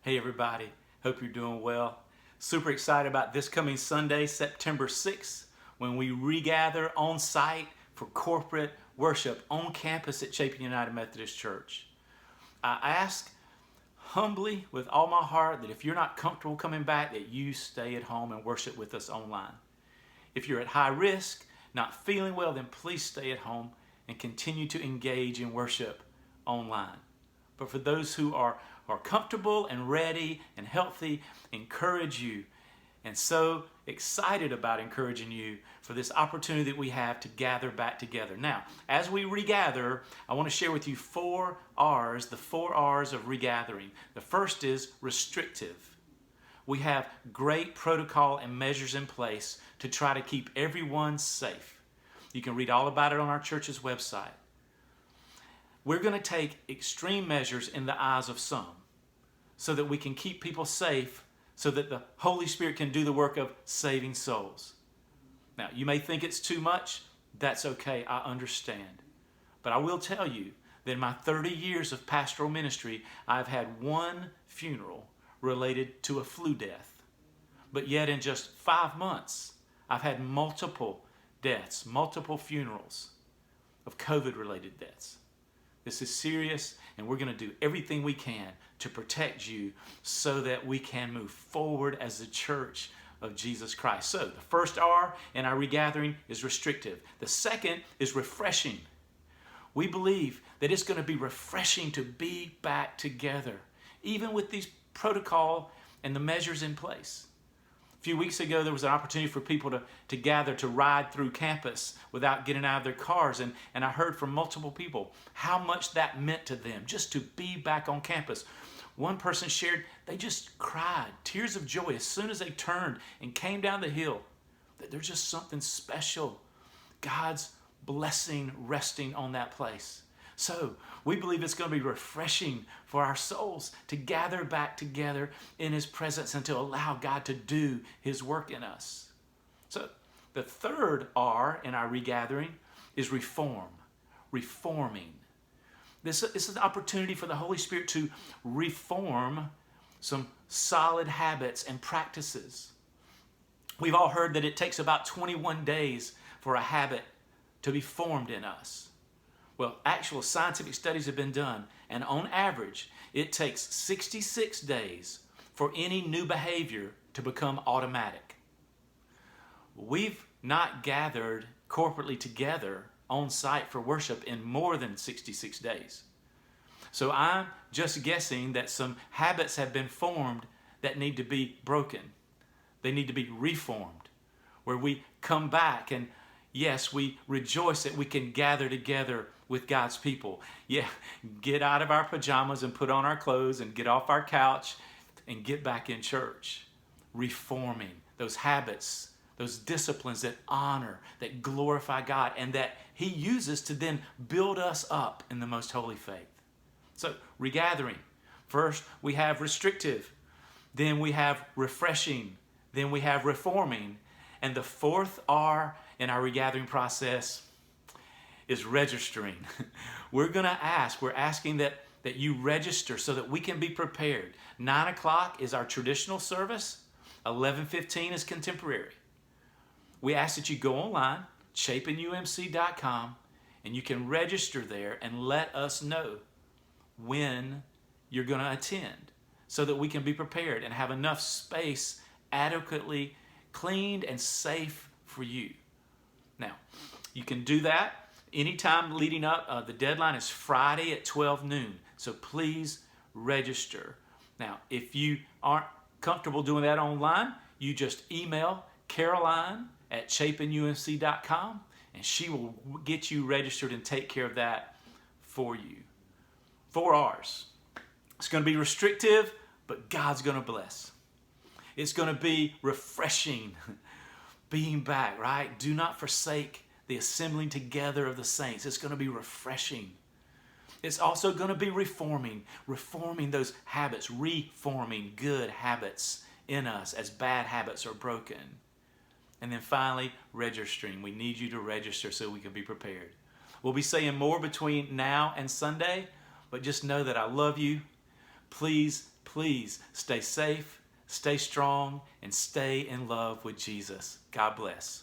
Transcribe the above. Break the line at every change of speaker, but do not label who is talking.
Hey everybody, hope you're doing well. Super excited about this coming Sunday, September 6th, when we regather on site for corporate worship on campus at Chapin United Methodist Church. I ask humbly with all my heart that if you're not comfortable coming back, that you stay at home and worship with us online. If you're at high risk, not feeling well, then please stay at home and continue to engage in worship online. But for those who are comfortable and ready and healthy, encourage you, and so excited about encouraging you for this opportunity that we have to gather back together. Now, as we regather, I want to share with you 4 R's, the 4 R's of regathering. The first is restrictive. We have great protocol and measures in place to try to keep everyone safe. You can read all about it on our church's website. We're going to take extreme measures in the eyes of some so that we can keep people safe so that the Holy Spirit can do the work of saving souls. Now, you may think it's too much. That's okay. I understand. But I will tell you that in my 30 years of pastoral ministry, I've had one funeral related to a flu death. But yet in just 5 months, I've had multiple deaths, multiple funerals of COVID-related deaths. This is serious, and we're going to do everything we can to protect you so that we can move forward as the church of Jesus Christ. So the first R in our regathering is restrictive. The second is refreshing. We believe that it's going to be refreshing to be back together, even with these protocol and the measures in place. A few weeks ago, there was an opportunity for people to gather, to ride through campus without getting out of their cars. And I heard from multiple people how much that meant to them just to be back on campus. One person shared they just cried, tears of joy, as soon as they turned and came down the hill. That there's just something special, God's blessing resting on that place. So we believe it's going to be refreshing for our souls to gather back together in His presence and to allow God to do His work in us. So the third R in our regathering is reform, reforming. This is an opportunity for the Holy Spirit to reform some solid habits and practices. We've all heard that it takes about 21 days for a habit to be formed in us. Well, actual scientific studies have been done, and on average, it takes 66 days for any new behavior to become automatic. We've not gathered corporately together on site for worship in more than 66 days. So I'm just guessing that some habits have been formed that need to be broken. They need to be reformed, where we come back and yes, we rejoice that we can gather together with God's people. Yeah, get out of our pajamas and put on our clothes and get off our couch and get back in church. Reforming those habits, those disciplines that honor, that glorify God, and that He uses to then build us up in the most holy faith. So, regathering. First, we have restrictive. Then we have refreshing. Then we have reforming. And the fourth R in our regathering process is registering. We're asking that you register so that we can be prepared. 9 o'clock is our traditional service. 11:15 is contemporary. We ask that you go online, chapinumc.com, and you can register there and let us know when you're going to attend so that we can be prepared and have enough space adequately cleaned and safe for you. Now, you can do that anytime leading up. The deadline is Friday at 12 noon. So please register. Now, if you aren't comfortable doing that online, you just email Caroline at chapinumc.com and she will get you registered and take care of that for you. 4 R's. It's going to be restrictive, but God's going to bless. It's going to be refreshing, being back, right? Do not forsake the assembling together of the saints. It's going to be refreshing. It's also going to be reforming those habits, reforming good habits in us as bad habits are broken. And then finally, registering. We need you to register so we can be prepared. We'll be saying more between now and Sunday, but just know that I love you. Please please stay safe, stay strong, and stay in love with Jesus. God bless.